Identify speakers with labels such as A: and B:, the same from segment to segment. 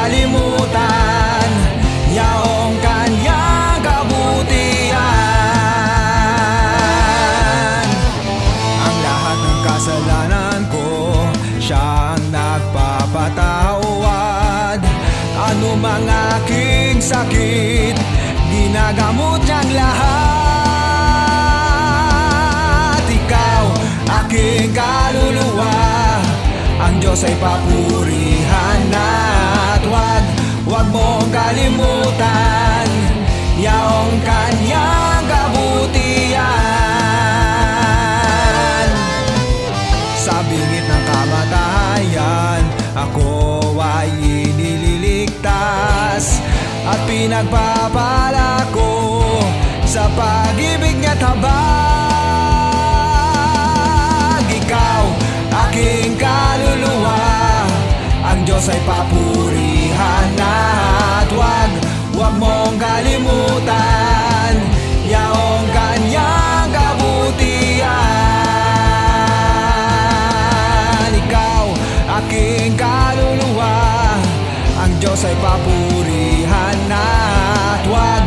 A: kalimutan yaong kanyang kabutihan. Ang lahat ng kasalanan ko, siya ang nagpapatawad. Anumang aking sakit, ginagamot niyang lahat. Ikaw, aking kaluluwa, ang Diyos ay papurihan at wag mong kalimutan yaong kanyang kabutihan. Sa bingit ng kamatayan, ako ay inililigtas at pinagpapala ko sa pag-ibig niya't habag. Ikaw, aking kaluluwa, ang Diyos ay papurihan at wag mong kalimutan yaong kanyang kabutihan. Ikaw, aking kaluluwa, ang Diyos ay papurihan at wag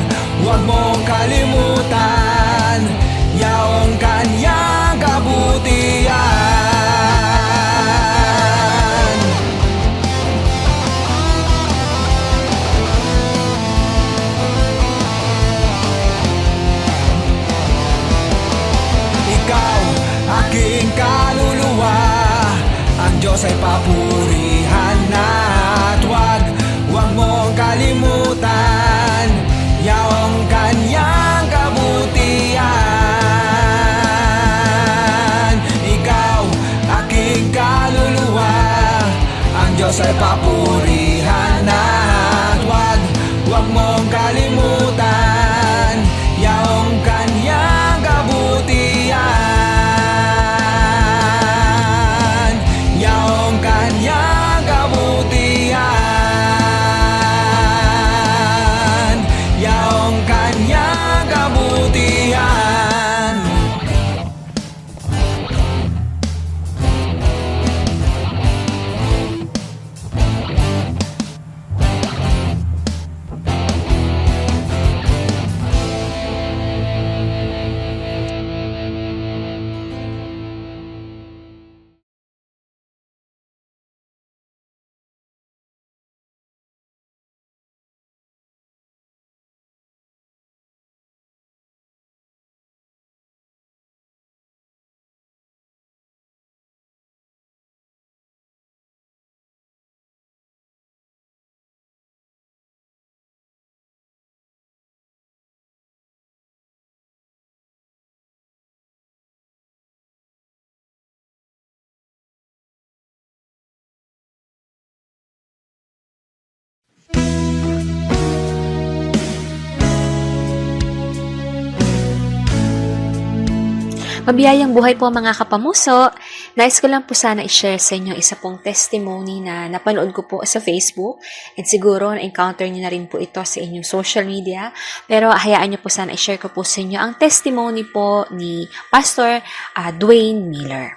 A: mong kalimutan yaong kanyang kabutihan. Ikaw, aking kaluluwa, ang Diyos ay papurihan at wag mong kalimutan yaong kanyang kabutihan. Ikaw, aking kaluluwa, ang Diyos ay papurihan at wag mong kalimutan yaong kanyang kabutihan. Yaong kanyang kabutihan. Yaong kanyang kabutihan.
B: Mabiyayang buhay po mga kapamuso. Nais ko lang po sana i-share sa inyo isa pong testimony na napanood ko po sa Facebook and siguro na-encounter niyo na rin po ito sa inyong social media. Pero hayaan niyo po sana i-share ko po sa inyo ang testimony po ni Pastor Dwayne Miller.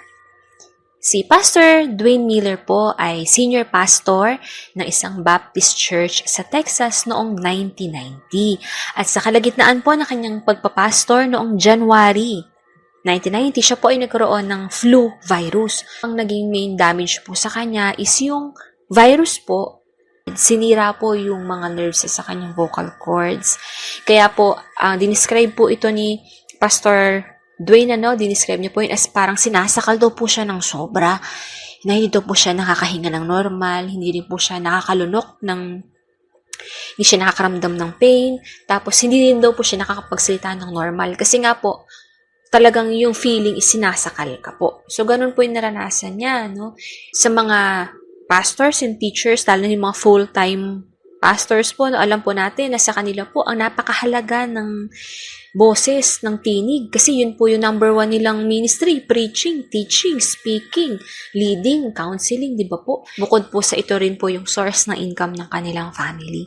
B: Si Pastor Dwayne Miller po ay senior pastor ng isang Baptist Church sa Texas noong 1990. At sa kalagitnaan po ng kanyang pagpapastor noong January 1990, siya po ay nagkaroon ng flu virus. Ang naging main damage po sa kanya is yung virus po. Sinira po yung mga nerves sa kanyang vocal cords. Kaya po, dinescribe po ito ni Pastor Dwayne, dinescribe niya po yun as parang sinasakal daw po siya ng sobra. Na hindi daw po siya nakakahinga ng normal, hindi rin po siya nakakalunok hindi siya nakakaramdam ng pain, tapos hindi rin daw po siya nakakapagsalita ng normal. Kasi nga po, talagang yung feeling is sinasakal ka po. So, ganun po yung naranasan niya, Sa mga pastors and teachers, lalo na yung mga full-time pastors po, alam po natin na sa kanila po ang napakahalaga ng boses, ng tinig. Kasi yun po yung number 1 nilang ministry, preaching, teaching, speaking, leading, counseling, di ba po? Bukod po sa ito rin po yung source ng income ng kanilang family.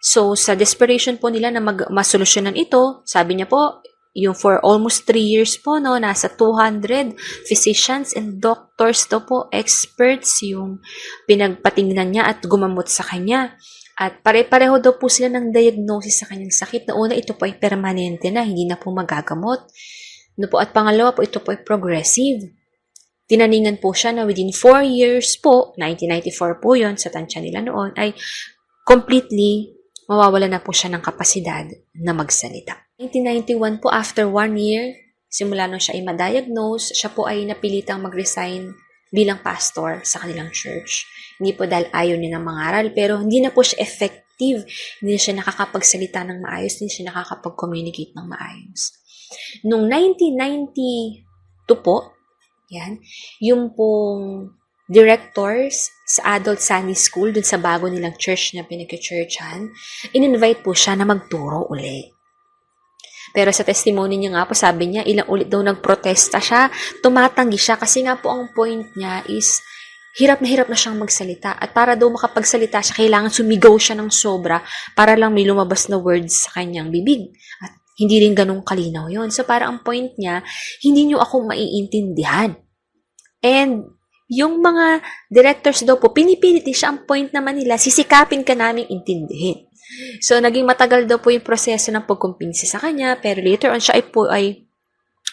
B: So, sa desperation po nila na masolusyonan ito, sabi niya po, yung for almost 3 years po, no, nasa 200 physicians and doctors to po, experts yung pinagpatingnan niya at gumamot sa kanya. At pare-pareho daw po sila ng diagnosis sa kanyang sakit. Na una, ito po ay permanente na, hindi na po magagamot. No po, at pangalawa po, ito po ay progressive. Tinaningan po siya na within 4 years po, 1994 po yon sa tansya nila noon, ay completely mawawala na po siya ng kapasidad na magsalita. 1991 po, after 1 year, simula nung siya ay ma-diagnose, siya po ay napilitang mag-resign bilang pastor sa kanilang church. Hindi po dahil ayaw niya ng mangaral, pero hindi na po siya effective. Hindi na siya nakakapagsalita ng maayos, hindi siya nakakapag-communicate ng maayos. Noong 1992 po, yan, yung pong directors sa Adult Sunday School, dun sa bago nilang church na pinag-churchan, in-invite po siya na magturo uli. Pero sa testimony niya nga po, sabi niya, ilang ulit daw nagprotesta siya, tumatanggi siya, kasi nga po ang point niya is, hirap na siyang magsalita. At para daw makapagsalita siya, kailangan sumigaw siya ng sobra para lang may lumabas na words sa kanyang bibig. At hindi rin ganun kalinaw yon. So, para ang point niya, hindi niyo ako maiintindihan. And, yung mga directors daw po, pinipilit siya. Ang point naman nila, sisikapin ka naming intindihin. So, naging matagal daw po yung proseso ng pagkumpinsi sa kanya, pero later on, siya ay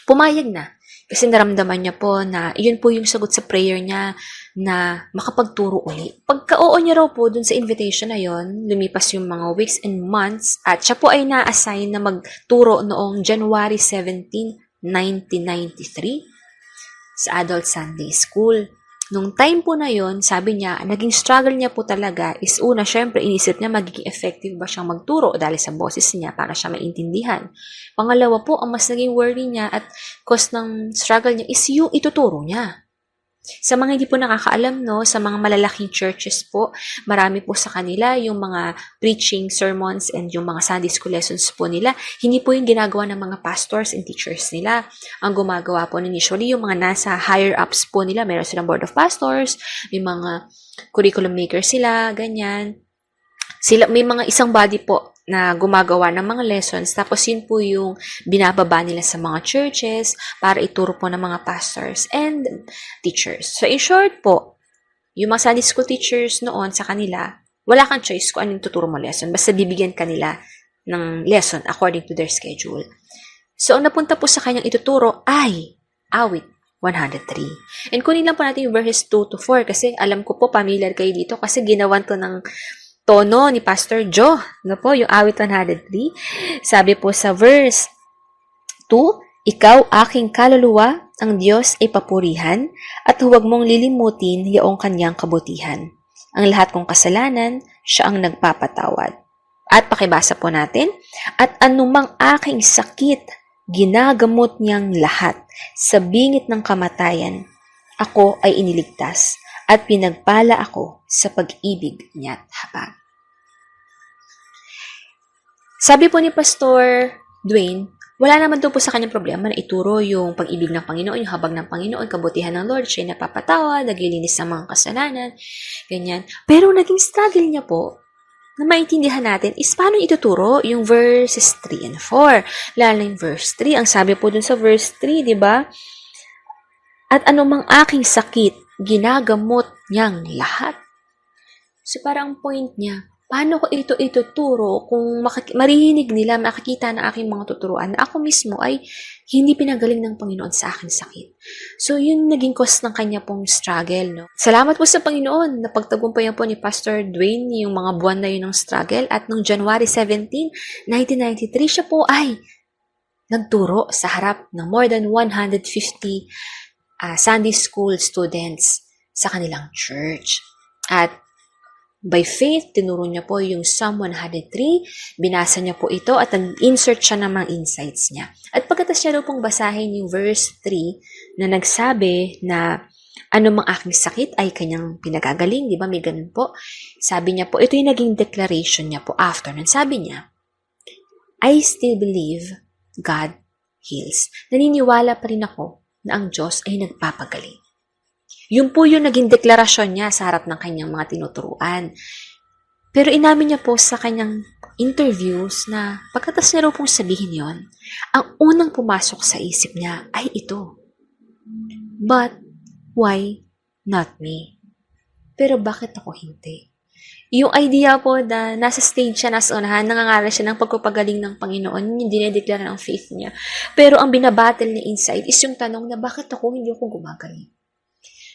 B: pumayag na. Kasi naramdaman niya po na yun po yung sagot sa prayer niya na makapagturo uli. Pagka-oo niya raw po dun sa invitation na yon, lumipas yung mga weeks and months at siya po ay na-assign na magturo noong January 17, 1993 sa Adult Sunday School. Nung time po na yon, sabi niya, naging struggle niya po talaga is una, syempre, inisip niya magiging effective ba siyang magturo dahil sa boses niya para siya maintindihan. Pangalawa po, ang mas naging worry niya at cause ng struggle niya is yung ituturo niya. Sa mga hindi po nakakaalam, no, sa mga malalaking churches po, marami po sa kanila yung mga preaching sermons and yung mga Sunday school lessons po nila. Hindi po yung ginagawa ng mga pastors and teachers nila. Ang gumagawa po usually yung mga nasa higher ups po nila. Meron silang board of pastors, may mga curriculum makers sila, ganyan. Sila, may mga isang body po na gumagawa ng mga lessons, tapos yun po yung binababa nila sa mga churches para ituro po ng mga pastors and teachers. So, in short po, yung mga Sunday school teachers noon sa kanila, wala kang choice kung anong tuturo mo lesson. Basta bibigyan kanila ng lesson according to their schedule. So, ang napunta po sa kanyang ituturo ay awit 103. And kunin lang po natin yung verses 2 to 4 kasi alam ko po, familiar kayo dito kasi ginawan to ng tono ni Pastor Joe. Ano po, yung awit 103. Sabi po sa verse 2, ikaw aking kaluluwa, ang Diyos ay papurihan, at huwag mong lilimutin yaong kanyang kabutihan. Ang lahat kong kasalanan, siya ang nagpapatawad. At pakibasa po natin, at anumang aking sakit, ginagamot niyang lahat. Sa bingit ng kamatayan, ako ay iniligtas, at pinagpala ako sa pag-ibig niya't habag. Sabi po ni Pastor Dwayne, wala naman daw po sa kanyang problema na ituro yung pag-ibig ng Panginoon, yung habag ng Panginoon, kabutihan ng Lord, siya napapatawa, naglilinis ng mga kasalanan, ganyan. Pero naging struggle niya po, na maintindihan natin, is paano ituturo yung verses 3 and 4. Lalo yung verse 3, ang sabi po dun sa verse 3, di ba? At anumang aking sakit, ginagamot niyang lahat. So parang point niya, paano ko ito ituturo kung marihinig nila, makikita na aking mga tuturuan na ako mismo ay hindi pinagaling ng Panginoon sa aking sakit. So yun naging cause ng kanya pong struggle. No? Salamat po sa Panginoon na pagtagumpayan po ni Pastor Dwayne yung mga buwan na yun ng struggle at noong January 17, 1993 siya po ay nagturo sa harap ng more than 150 Sunday school students sa kanilang church. At by faith, tinuro niya po yung Psalm 103, binasa niya po ito at nag-insert siya ng mga insights niya. At pagkatas niya daw pong basahin yung verse 3 na nagsabi na anumang aking sakit ay kanyang pinagagaling, di ba? May ganun po. Sabi niya po, ito yung naging declaration niya po after nun. Sabi niya, I still believe God heals. Naniniwala pa rin ako na ang Diyos ay nagpapagaling. Yun po yung naging deklarasyon niya sa harap ng kanyang mga tinuturuan. Pero inamin niya po sa kanyang interviews na pagkatas niya raw pong sabihin yon, ang unang pumasok sa isip niya ay ito. But, why not me? Pero bakit ako hindi? Yung idea po na nasa stage siya, nasa unahan, nangangaral siya ng pagpapagaling ng Panginoon, yung dinedeklara ng faith niya. Pero ang binabattle niya inside is yung tanong na bakit ako hindi ako gumagaling?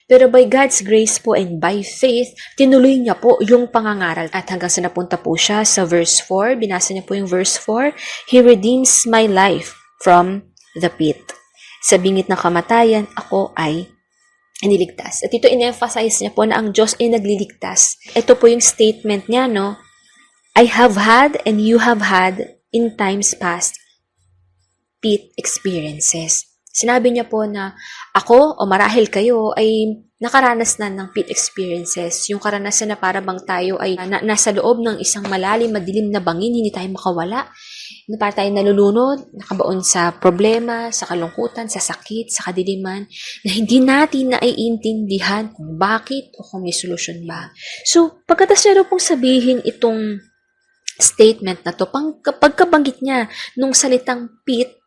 B: Pero by God's grace po and by faith, tinuloy niya po yung pangangaral. At hanggang sa napunta po siya sa verse 4, binasa niya po yung verse 4, He redeems my life from the pit. Sa bingit ng kamatayan, ako ay iniligtas. At ito in-emphasize niya po na ang Diyos ay nagliligtas. Ito po yung statement niya, no? I have had and you have had in times past pit experiences. Sinabi niya po na ako o marahil kayo ay nakaranas na ng pit experiences. Yung karanasan na para bang tayo ay nasa loob ng isang malalim, madilim na bangin, hindi tayo makawala. Na para tayo nalulunod, nakabaon sa problema, sa kalungkutan, sa sakit, sa kadiliman, na hindi natin naiintindihan kung bakit o kung may solusyon ba. So, pagkatas niya pong sabihin itong statement na to, pagkabanggit niya nung salitang pit,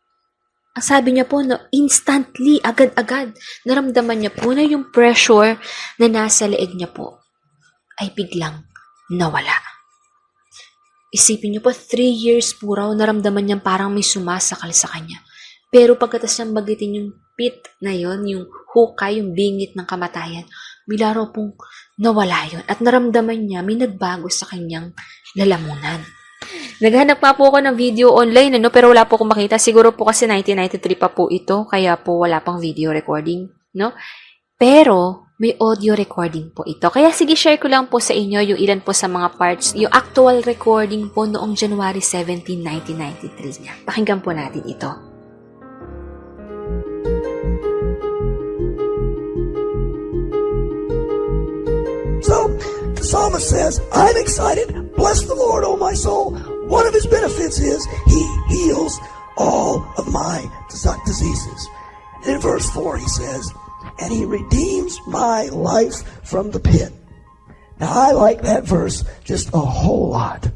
B: ang sabi niya po na instantly, agad-agad, naramdaman niya po na yung pressure na nasa leeg niya po ay biglang nawala. Isipin niyo po, 3 years po raw naramdaman niya parang may sumasakal sa kanya. Pero pagkatas niyang bagitin yung pit na yon, yung hukay, yung bingit ng kamatayan, bila raw pong nawala yon. At naramdaman niya may nagbago sa kanyang lalamunan. Naghanap pa po ako ng video online, pero wala po akong makita. Siguro po kasi 1993 pa po ito, kaya po wala pang video recording, no? Pero may audio recording po ito. Kaya sige, share ko lang po sa inyo yung ilan po sa mga parts, yung actual recording po noong January 17, 1993 niya. Pakinggan po natin ito.
C: So, the psalmist says, I'm excited. Bless the Lord, O my soul. One of his benefits is he heals all of my diseases. And in verse 4 he says, and he redeems my life from the pit. Now I like that verse just a whole lot.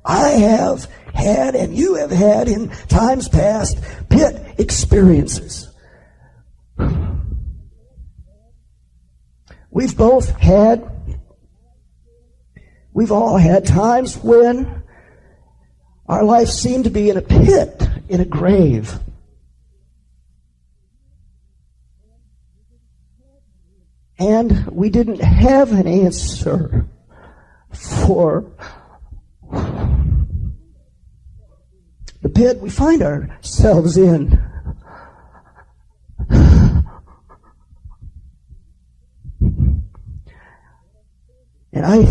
C: I have had, and you have had in times past, pit experiences. We've all had times when our life seemed to be in a pit, in a grave. And we didn't have an answer for the pit we find ourselves in. And I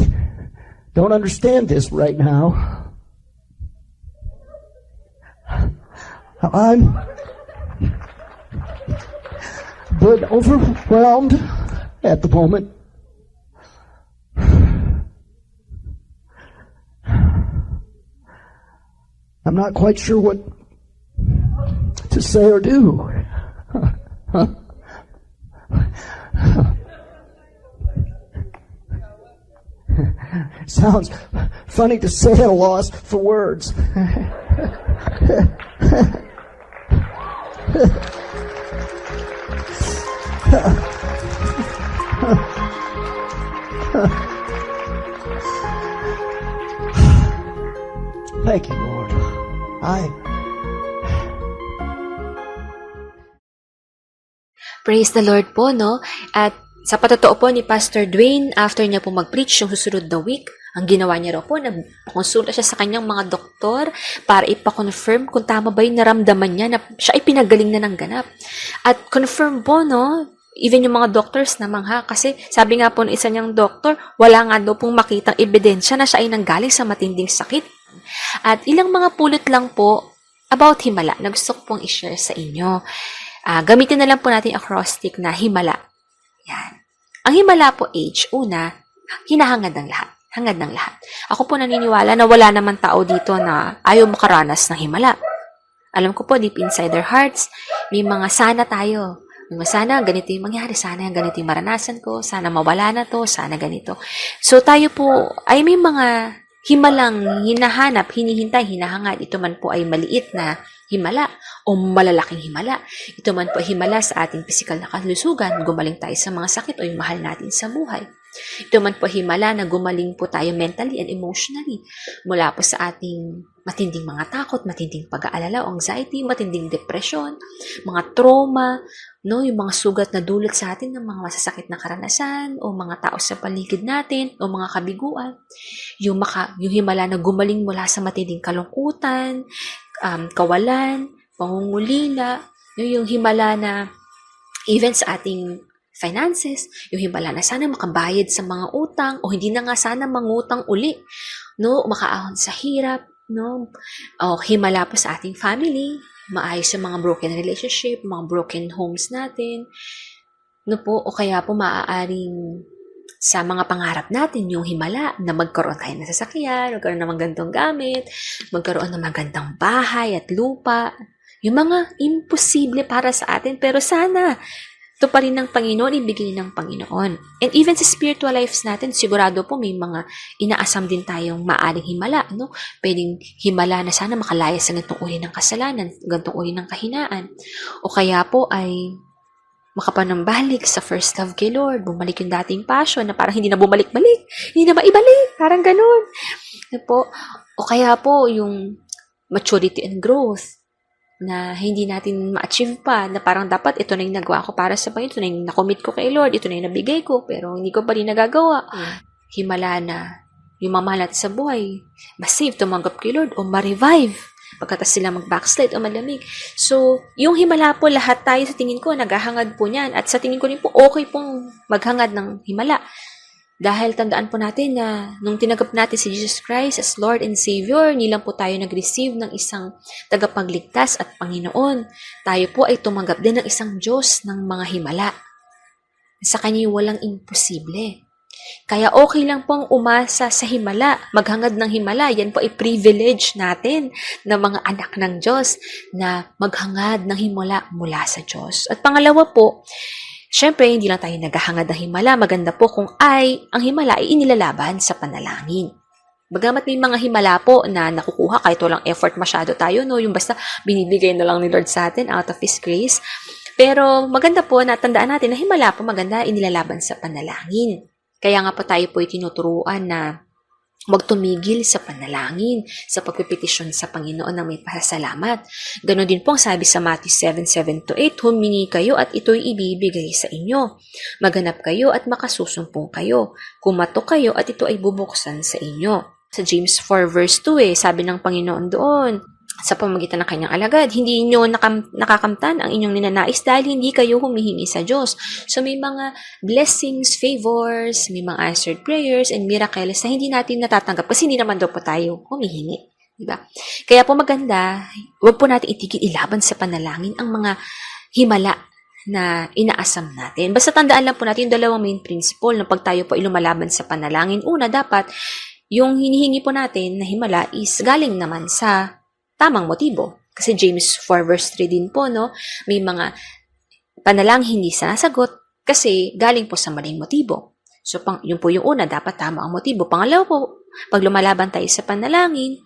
C: don't understand this right now. I'm but overwhelmed at the moment. I'm not quite sure what to say or do. Sounds funny to say at a loss for words. Thank you, Lord.
B: Praise the Lord po, no? At sa patotoo po ni Pastor Dwayne, after niya po mag-preach yung susunod na week, ang ginawa niya raw po, nagkonsulta siya sa kanyang mga doktor para ipa-confirm kung tama ba yung naramdaman niya na siya ay pinagaling na ng ganap. At confirm po, no? Even yung mga doctors na mangha, kasi sabi nga po ng isa niyang doktor, wala nga daw pong makitang ebidensya na siya ay nanggaling sa matinding sakit. At ilang mga pulot lang po about himala na gusto ko pong i-share sa inyo. Gamitin na lang po natin acrostic na himala. Yan. Ang himala po, H, una, hinahangad ng lahat. Hangad ng lahat. Ako po naniniwala na wala naman tao dito na ayaw makaranas ng himala. Alam ko po, deep inside their hearts, may mga sana tayo Sana ganito yung mangyari, sana ganito yung maranasan ko, sana mawala na to, sana ganito. So tayo po ay may mga himalang hinahanap, hinihintay, hinahangad. Ito man po ay maliit na himala o malalaking himala. Ito man po ay himala sa ating pisikal na kalusugan, gumaling tayo sa mga sakit o yung mahal natin sa buhay. Ito man po himala na gumaling po tayo mentally and emotionally mula po sa ating matinding mga takot, matinding pag-aalala o anxiety, matinding depression, mga trauma, no, yung mga sugat na dulot sa atin ng mga masasakit na karanasan o mga tao sa paligid natin o mga kabiguan. Yung himala na gumaling mula sa matinding kalungkutan, kawalan, pangungulila, yung himala na even sa ating finances, yung himala na sana makabayad sa mga utang o hindi na nga sana mangutang uli, no, makaahon sa hirap, no, o himala po sa ating family, maayos yung mga broken relationship, mga broken homes natin, no po, o kaya po maaaring sa mga pangarap natin, yung himala na magkaroon tayo ng sasakyan, magkaroon ng magandang gamit, magkaroon ng magandang bahay at lupa, yung mga imposible para sa atin, pero sana ito pa rin ng Panginoon, ibigay ng Panginoon. And even sa spiritual lives natin, sigurado po may mga inaasam din tayong maaring himala, no? Pwedeng himala na sana makalaya sa ganitong uri ng kasalanan, ganitong uri ng kahinaan. O kaya po ay makapanambalik sa first love kay Lord, bumalik yung dating passion na parang hindi na bumalik-balik, hindi na maibalik, parang ganun. Po? O kaya po yung maturity and growth, na hindi natin ma-achieve pa, na parang dapat ito na yung nagawa ko para sa Panginoon, ito na yung nakomit ko kay Lord, ito na yung nabigay ko, pero hindi ko pa rin nagagawa. Himala na yung mamahal natin sa buhay, ma-save, tumanggap kay Lord, o ma-revive, pagkatas sila mag-backslide o malamig. So, yung himala po, lahat tayo sa tingin ko, naghahangad po niyan, at sa tingin ko rin po, okay pong maghangad ng himala. Dahil tandaan po natin na nung tinanggap natin si Jesus Christ as Lord and Savior, hindi lang po tayo nag-receive ng isang tagapagligtas at Panginoon. Tayo po ay tumanggap din ng isang Diyos ng mga himala. Sa Kanya walang imposible. Kaya okay lang pong umasa sa himala, maghangad ng himala. Yan po ay privilege natin na mga anak ng Diyos na maghangad ng himala mula sa Diyos. At pangalawa po, syempre, hindi lang tayo naghahangad ng himala. Maganda po kung ang himala ay inilalaban sa panalangin. Bagamat may mga himala po na nakukuha kahit walang effort masyado tayo, no? Yung basta binibigay na lang ni Lord sa atin out of His grace. Pero maganda po na tandaan natin na himala po maganda inilalaban sa panalangin. Kaya nga po tayo po ay tinuturuan na magtumigil sa panalangin, sa pagpipetisyon sa Panginoon na may pasasalamat. Ganon din po ang sabi sa Matthew 7:7-8, humingi kayo at ito'y ibibigay sa inyo. Maghanap kayo at makasusumpong kayo. Kumatok kayo at ito ay bubuksan sa inyo. Sa James 4:2, sabi ng Panginoon doon, sa pamamagitan ng kanyang alagad, hindi inyo nakakamtan ang inyong ninanais dahil hindi kayo humihingi sa Diyos. So may mga blessings, favors, may mga answered prayers, and miracles na hindi natin natatanggap kasi hindi naman daw po tayo humihingi. Diba? Kaya po maganda, huwag po natin itigil ilaban sa panalangin ang mga himala na inaasam natin. Basta tandaan lang po natin yung dalawang main principle na pag tayo po ilumalaban sa panalangin. Una, dapat yung hinihingi po natin na himala is galing naman sa tamang motibo. Kasi James 4:3 din po, no? May mga panalangin hindi sinasagot kasi galing po sa maling motibo. So, yun po yung una, dapat tama ang motibo. Pangalawa po, pag lumalaban tayo sa panalangin,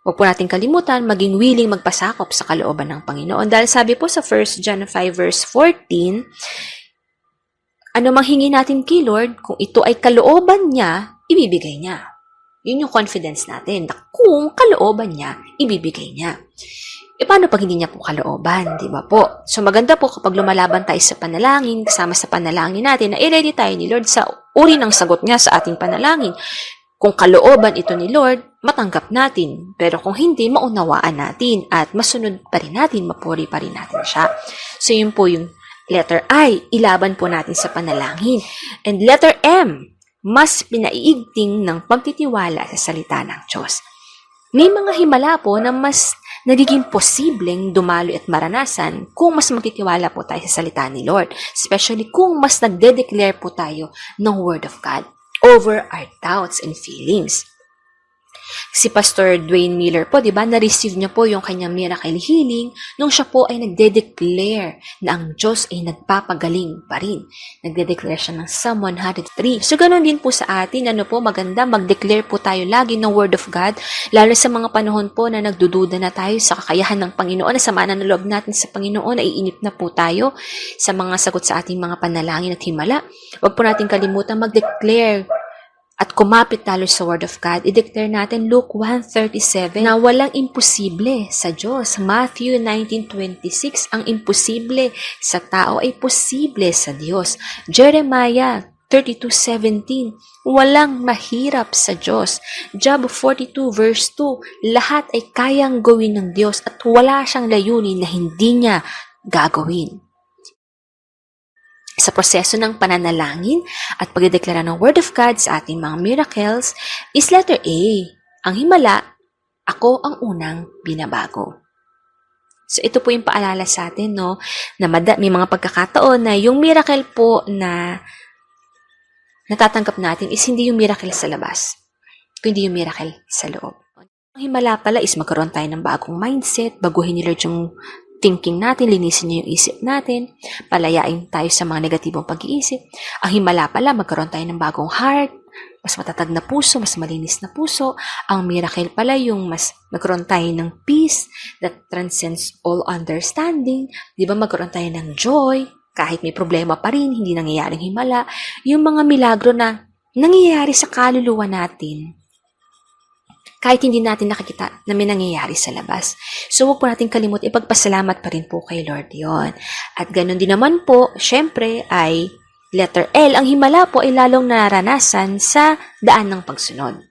B: huwag po natin kalimutan, maging willing magpasakop sa kalooban ng Panginoon. Dahil sabi po sa 1 John 5:14, ano mang hingi natin kay Lord, kung ito ay kalooban niya, ibibigay niya. Yun yung confidence natin na kung kalooban niya, ibibigay niya. E paano pag hindi niya po kalooban, di ba po? So maganda po kapag lumalaban tayo sa panalangin, kasama sa panalangin natin, na i-ready tayo ni Lord sa uri ng sagot niya sa ating panalangin. Kung kalooban ito ni Lord, matanggap natin. Pero kung hindi, maunawaan natin at masunod pa rin natin, mapuri pa rin natin siya. So yun po yung letter I, ilaban po natin sa panalangin. And letter M, mas pinaiigting ng pagtitiwala sa salita ng Diyos. May mga himala po na mas nagiging posibleng dumalo at maranasan kung mas magtitiwala po tayo sa salita ni Lord. Especially kung mas nagde-declare po tayo ng Word of God over our doubts and feelings. Si Pastor Dwayne Miller po, di ba, na-receive niya po yung kanyang miracle healing nung siya po ay nagde-declare na ang Diyos ay nagpapagaling pa rin. Nagde-declare siya ng Psalm 103. So, ganun din po sa atin, maganda, mag-declare po tayo lagi ng Word of God, lalo sa mga panahon po na nagdududa na tayo sa kakayahan ng Panginoon, na sama na ng loob natin sa Panginoon, naiinip na po tayo sa mga sagot sa ating mga panalangin at himala. Huwag po natin kalimutan mag-declare at kumapit talo sa Word of God. I-declare natin Luke 1:37 na walang imposible sa Diyos. Matthew 19:26, ang imposible sa tao ay posible sa Diyos. Jeremiah 32:17, walang mahirap sa Diyos. Job 42 verse 2, lahat ay kayang gawin ng Diyos at wala siyang layunin na hindi niya gagawin. Sa proseso ng pananalangin at pagdedeklara ng Word of God sa ating mga miracles is letter A. Ang himala, ako ang unang binabago. So ito po yung paalala sa atin, no, na may mga pagkakataon na yung miracle po na natatanggap natin is hindi yung miracle sa labas, kundi yung miracle sa loob. Ang himala pala is magkaroon tayo ng bagong mindset, baguhin ni Lord yung thinking natin, linisin niyo yung isip natin, palayain tayo sa mga negatibong pag-iisip. Ang himala pala, magkaroon tayo ng bagong heart, mas matatag na puso, mas malinis na puso. Ang miracle pala yung mas magkaroon tayo ng peace that transcends all understanding. Di ba magkaroon tayo ng joy, kahit may problema pa rin, hindi nangyayaring himala. Yung mga milagro na nangyayari sa kaluluwa natin, kahit hindi natin nakikita na may nangyayari sa labas. So, huwag po natin kalimut, ipagpasalamat pa rin po kay Lord yon. At ganun din naman po, syempre, ay letter L. Ang himala po ay lalong nararanasan sa daan ng pagsunod.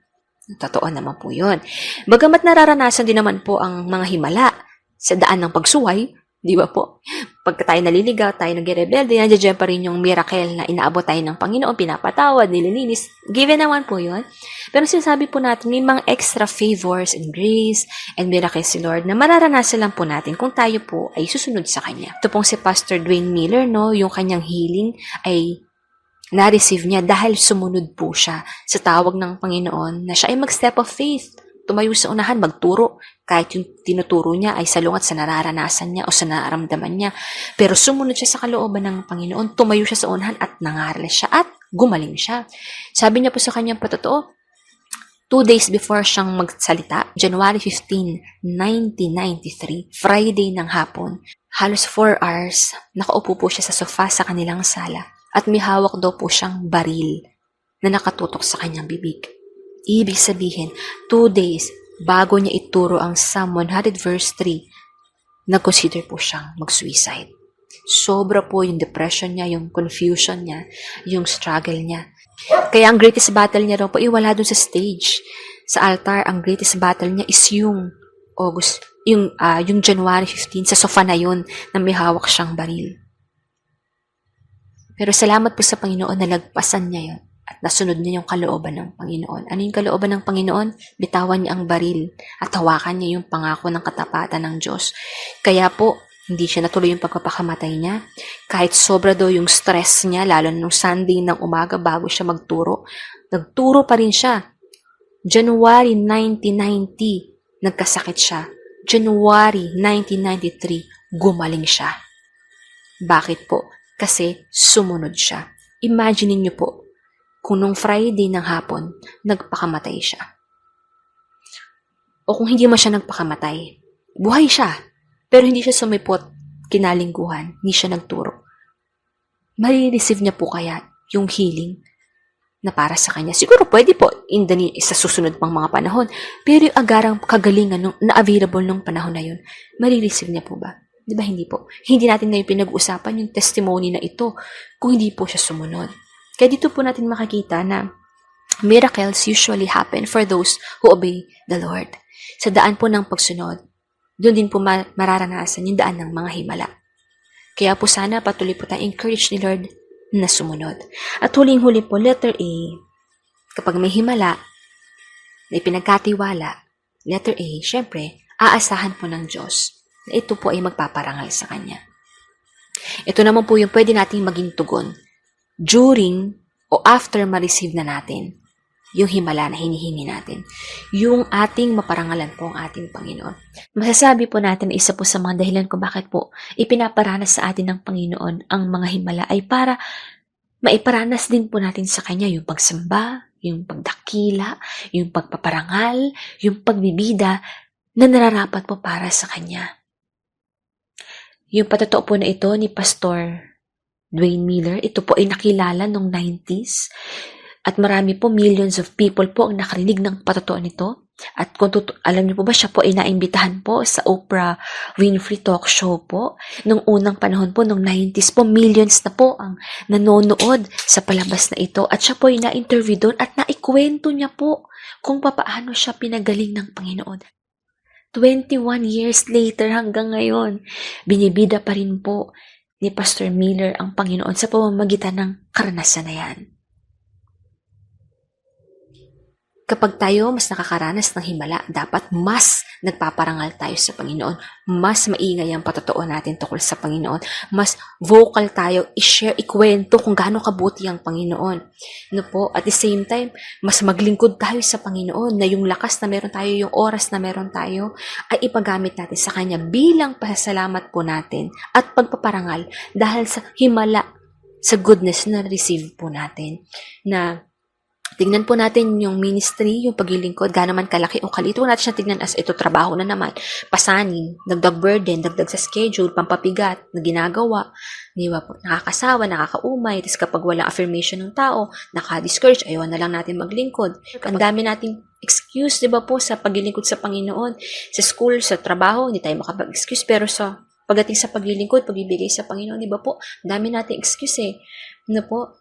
B: Totoo naman po yun. Bagamat nararanasan din naman po ang mga himala sa daan ng pagsuway, di ba po? Pagka tayo naliligaw, tayo nag-rebelde, nandiyan pa rin yung miracle na inaabot tayo ng Panginoon, pinapatawad, nililinis. Given naman po yun. Pero sinasabi po natin, may mga extra favors and grace and miracles si Lord na mararanasan lang po natin kung tayo po ay susunod sa Kanya. Ito pong si Pastor Dwayne Miller, no, yung kanyang healing ay na-receive niya dahil sumunod po siya sa tawag ng Panginoon na siya ay mag-step of faith. Tumayo sa unahan, magturo, kahit yung tinuturo niya ay salungat sa nararanasan niya o sa nararamdaman niya. Pero sumunod siya sa kalooban ng Panginoon, tumayo siya sa unahan at nangaral siya at gumaling siya. Sabi niya po sa kanyang patotoo, 2 days before siyang magsalita, January 15, 1993, Friday ng hapon, halos 4 hours, nakaupo po siya sa sofa sa kanilang sala at may hawak daw po siyang baril na nakatutok sa kanyang bibig. Ibig sabihin, 2 days bago niya ituro ang Psalm 100 verse 3, nag-consider po siyang mag-suicide. Sobra po yung depression niya, yung confusion niya, yung struggle niya. Kaya ang greatest battle niya raw po, wala dun sa stage. Sa altar, ang greatest battle niya is yung January 15, sa sofa na yun, na may hawak siyang baril. Pero salamat po sa Panginoon na lagpasan niya yun. At nasunod niya yung kalooban ng Panginoon. Ano yung kalooban ng Panginoon? Bitawan niya ang baril at hawakan niya yung pangako ng katapatan ng Diyos. Kaya po, hindi siya natuloy yung pagpapakamatay niya. Kahit sobra daw yung stress niya, lalo nung Sunday ng umaga bago siya magturo. Nagturo pa rin siya. January 1990, nagkasakit siya. January 1993, gumaling siya. Bakit po? Kasi sumunod siya. Imagine niyo po, kung nung Friday ng hapon, nagpakamatay siya. O kung hindi man siya nagpakamatay, buhay siya, pero hindi siya sumipot, kinalingguhan, hindi siya nagturo. Marireceive niya po kaya yung healing na para sa kanya. Siguro pwede po sa susunod pang mga panahon, pero yung agarang kagalingan na available nung panahon na yun, marireceive niya po ba? Di ba hindi po? Hindi natin ngayon pinag-uusapan yung testimony na ito kung hindi po siya sumunod. Kaya dito po natin makikita na miracles usually happen for those who obey the Lord. Sa daan po ng pagsunod, doon din po mararanasan yung daan ng mga himala. Kaya po sana patuloy po tayong encourage ni Lord na sumunod. At huling-huli po, letter A, kapag may himala, may pinagkatiwala, letter A, syempre, aasahan po ng Diyos na ito po ay magpaparangal sa Kanya. Ito naman po yung pwede nating maging tugon during o after ma-receive na natin yung himala na hinihingi natin. Yung ating maparangalan po ang ating Panginoon. Masasabi po natin na isa po sa mga dahilan kung bakit po ipinaparanas sa atin ng Panginoon ang mga himala ay para maiparanas din po natin sa Kanya yung pagsamba, yung pagdakila, yung pagpaparangal, yung pagbibida na nararapat po para sa Kanya. Yung patotoo po na ito ni Pastor Dwayne Miller, ito po ay nakilala noong 90s. At marami po, millions of people po ang nakarinig ng patotoo nito. At kung alam niyo po ba, siya po ay naimbitahan po sa Oprah Winfrey Talk Show po. Nung unang panahon po, nung 90s po, millions na po ang nanonood sa palabas na ito. At siya po ay na-interview doon at naikwento niya po kung paano siya pinagaling ng Panginoon. 21 years later hanggang ngayon, binibida pa rin po ni Pastor Miller ang Panginoon sa pamamagitan ng karanasan na yan. Kapag tayo mas nakakaranas ng himala, dapat mas nagpaparangal tayo sa Panginoon. Mas maingay ang patotoo natin tungkol sa Panginoon. Mas vocal tayo, i-share, ikwento kung gaano kabuti ang Panginoon. No po? At the same time, mas maglingkod tayo sa Panginoon na yung lakas na meron tayo, yung oras na meron tayo, ay ipagamit natin sa Kanya bilang pasasalamat po natin at pagpaparangal dahil sa himala, sa goodness na receive po natin. Na tignan po natin yung ministry, yung paglilingkod, gaano man kalaki o kalit. Huwag natin siya tignan as ito trabaho na naman. Pasanin, dagdag burden, dagdag sa schedule, pampapigat na ginagawa. Di ba po? Nakakasawa, nakakaumay. Tapos kapag walang affirmation ng tao, nakaka-discourage, ayaw na lang natin maglingkod. Ang dami nating excuse, di ba po, sa paglilingkod sa Panginoon. Sa school, sa trabaho, hindi tayo makapag-excuse. Pero sa pagdating sa paglilingkod, pagbibigay sa Panginoon, di ba po, dami nating excuse eh. Ano po?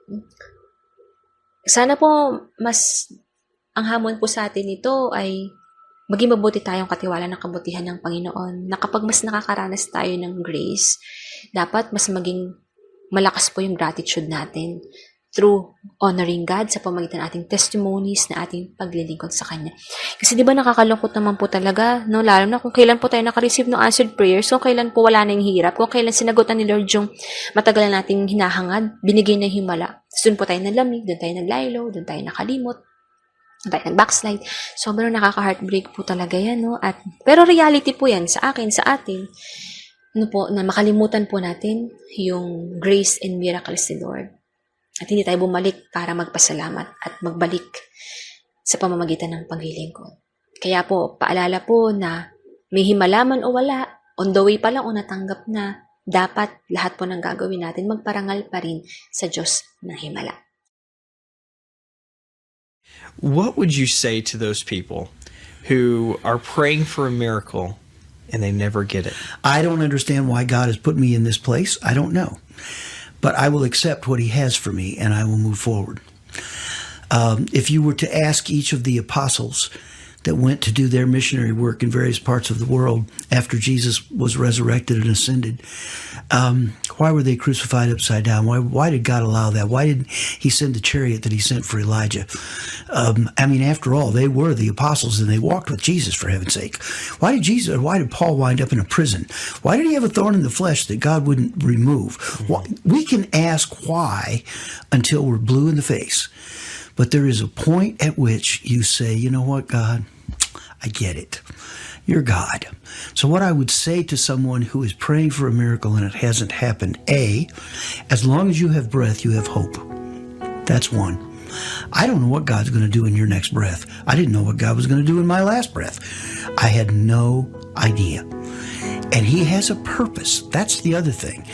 B: Sana po mas ang hamon po sa atin ito ay maging mabuti tayong katiwala ng kabutihan ng Panginoon. Na kapag mas nakakaranas tayo ng grace, dapat mas maging malakas po yung gratitude natin through honoring God sa pamamagitan ng ating testimonies na ating paglilingkod sa Kanya. Kasi di ba nakakalungkot naman po talaga, no? Lalo na kung kailan po tayo nakareceive ng answered prayers, kung kailan po wala na yung hirap, kung kailan sinagutan ni Lord yung matagal na nating hinahangad, binigay na himala. Doon po tayo nalamig, doon tayo naglaylo, doon tayo nakalimot, doon tayo nag-backslide. Sobrang nakaka-heartbreak po talaga yan, no? Pero reality po yan sa akin, sa atin, no po, na makalimutan po natin yung grace and miracles ni Lord. At hindi tayo bumalik para magpasalamat at magbalik sa pamamagitan ng paglilingkod. Kaya po, paalala po na may himala man o wala, on the way pa lang o natanggap na, dapat lahat po ng gagawin natin magparangal pa rin sa Diyos ng himala.
D: What would you say to those people who are praying for a miracle and they never get it?
C: I don't understand why God has put me in this place. I don't know. But I will accept what He has for me, and I will move forward. If you were to ask each of the apostles that went to do their missionary work in various parts of the world after Jesus was resurrected and ascended, why were they crucified upside down? Why did God allow that? Why didn't He send the chariot that He sent for Elijah? After all, they were the apostles and they walked with Jesus, for heaven's sake. Why did Paul wind up in a prison? Why did he have a thorn in the flesh that God wouldn't remove? We can ask why until we're blue in the face. But there is a point at which you say, you know what, God, I get it. You're God. So what I would say to someone who is praying for a miracle and it hasn't happened, as long as you have breath, you have hope. That's one. I don't know what God's going to do in your next breath. I didn't know what God was going to do in my last breath. I had no idea. And He has a purpose. That's the other thing.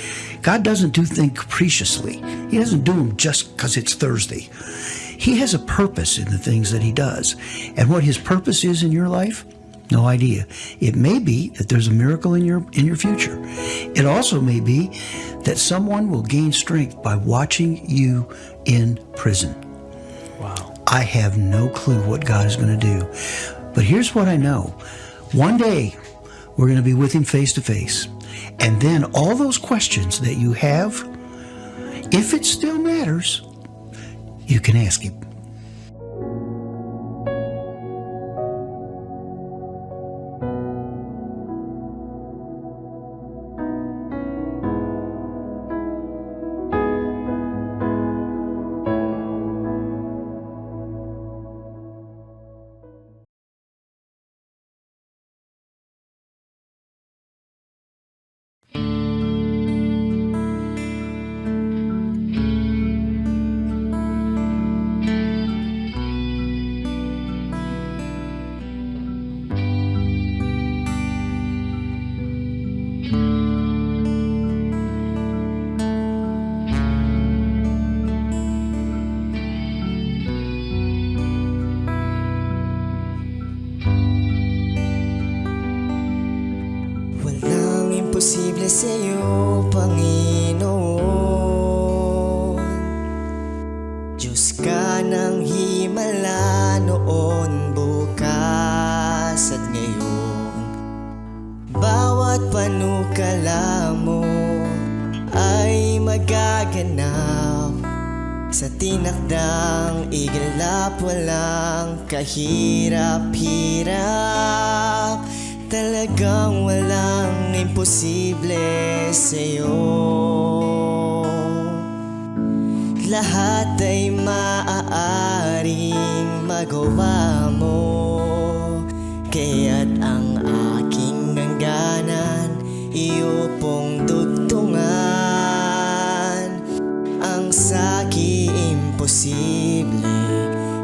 C: God doesn't do things capriciously. He doesn't do them just because it's Thursday. He has a purpose in the things that He does. And what His purpose is in your life, no idea. It may be that there's a miracle in your future. It also may be that someone will gain strength by watching you in prison.
D: Wow.
C: I have no clue what God is going to do. But here's what I know. One day, we're going to be with Him face to face. And then all those questions that you have, if it still matters, you can ask Him.
E: Walang imposible sa'yo, Panginoon. Diyos ka ng himala noon, bukas at ngayon. Bawat panukala mo ay magaganap sa tinakdang igalap, walang kahirap-hirap. Talagang walang imposible sa'yo. Lahat ay maaaring magawa mo, kaya't ang aking hangganan iyo pong dugtungan. Ang sa'ki imposible,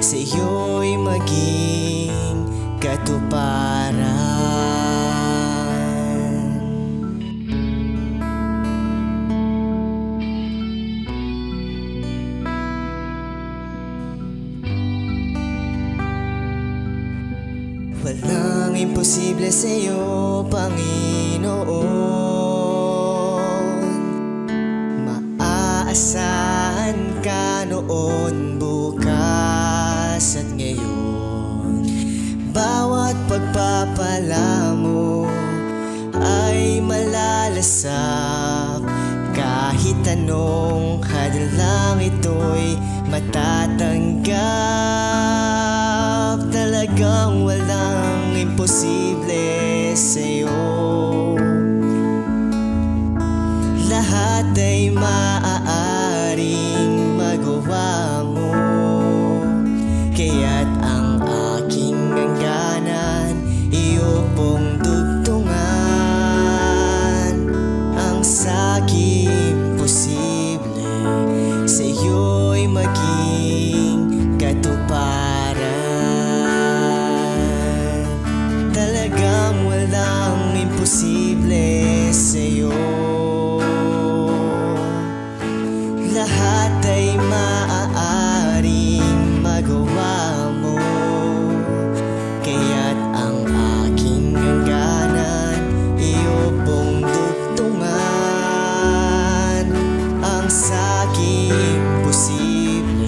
E: sa'yo'y maging katuparan. Walang imposible sa'yo, Panginoon. Maaasahan ka noon, bukas at ngayon. Bawat pagpapala mo ay malalasap. Kahit anong hadlang ito'y matatanggap. Talagang walang imposible sa'yo. Lahat ay maaaring magawa mo, kaya't ang aking hangganan iyo pong dugtungan. Ang sa'ki imposible, sa'yo'y maging katuparan. Talagang walang imposible sa'yo. Lahat ay maaaring magawa mo, kaya't ang aking hangganan iyo pong dugtungan. Ang sa'ki imposible,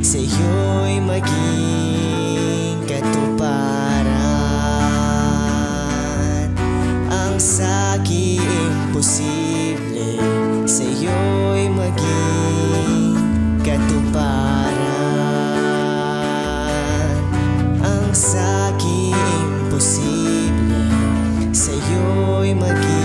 E: sa'yo'y maging katuparan. Ang sa'ki imposible, sa'yo'y maging katuparan. Ang sa'ki imposible, sa'yo'y maging